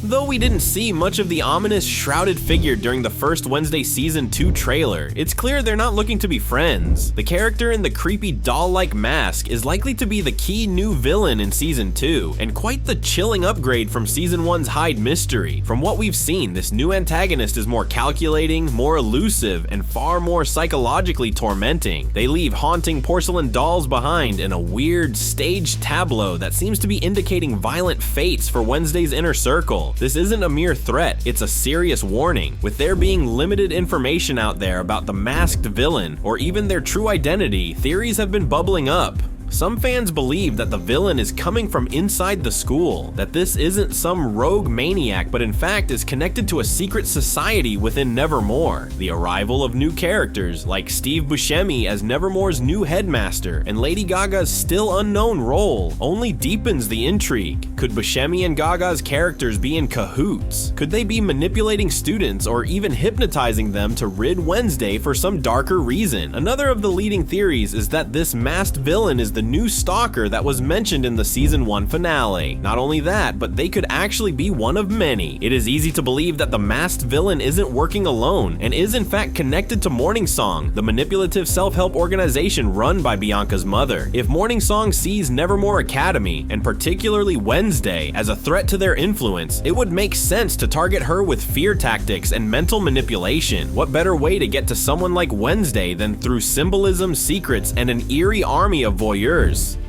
Though we didn't see much of the ominous shrouded figure during the first Wednesday Season 2 trailer, it's clear they're not looking to be friends. The character in the creepy doll-like mask is likely to be the key new villain in Season 2, and quite the chilling upgrade from Season 1's Hide Mystery. From what we've seen, this new antagonist is more calculating, more elusive, and far more psychologically tormenting. They leave haunting porcelain dolls behind in a weird, staged tableau that seems to be indicating violent fates for Wednesday's inner circle. This isn't a mere threat, it's a serious warning. With there being limited information out there about the masked villain, or even their true identity, theories have been bubbling up. Some fans believe that the villain is coming from inside the school, that this isn't some rogue maniac but in fact is connected to a secret society within Nevermore. The arrival of new characters like Steve Buscemi as Nevermore's new headmaster and Lady Gaga's still unknown role only deepens the intrigue. Could Buscemi and Gaga's characters be in cahoots? Could they be manipulating students or even hypnotizing them to rid Wednesday for some darker reason? Another of the leading theories is that this masked villain is the new stalker that was mentioned in the Season 1 finale. Not only that, but they could actually be one of many. It is easy to believe that the masked villain isn't working alone and is in fact connected to MorningSong, the manipulative self-help organization run by Bianca's mother. If MorningSong sees Nevermore Academy, and particularly Wednesday, as a threat to their influence, it would make sense to target her with fear tactics and mental manipulation. What better way to get to someone like Wednesday than through symbolism, secrets, and an eerie army of voyeurs?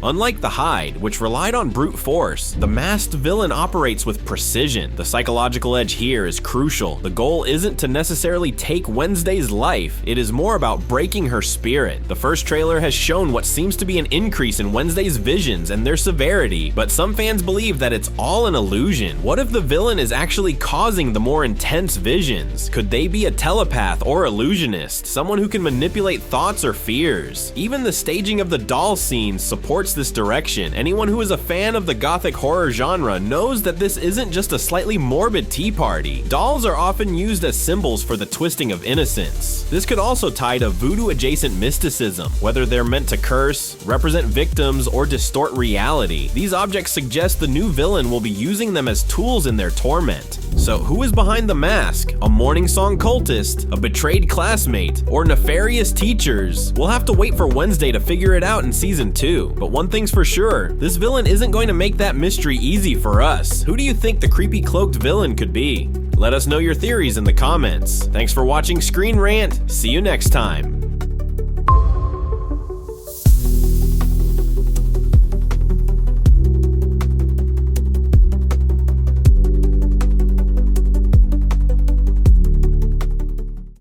Unlike the Hide, which relied on brute force, the masked villain operates with precision. The psychological edge here is crucial. The goal isn't to necessarily take Wednesday's life, it is more about breaking her spirit. The first trailer has shown what seems to be an increase in Wednesday's visions and their severity, but some fans believe that it's all an illusion. What if the villain is actually causing the more intense visions? Could they be a telepath or illusionist, someone who can manipulate thoughts or fears? Even the staging of the doll scene supports this direction. Anyone who is a fan of the gothic horror genre knows that this isn't just a slightly morbid tea party. Dolls are often used as symbols for the twisting of innocence. This could also tie to voodoo-adjacent mysticism, whether they're meant to curse, represent victims, or distort reality. These objects suggest the new villain will be using them as tools in their torment. So who is behind the mask? A MorningSong cultist, a betrayed classmate, or nefarious teachers? We'll have to wait for Wednesday to figure it out in Season 2. But one thing's for sure, this villain isn't going to make that mystery easy for us. Who do you think the creepy cloaked villain could be? Let us know your theories in the comments. Thanks for watching ScreenRant. See you next time.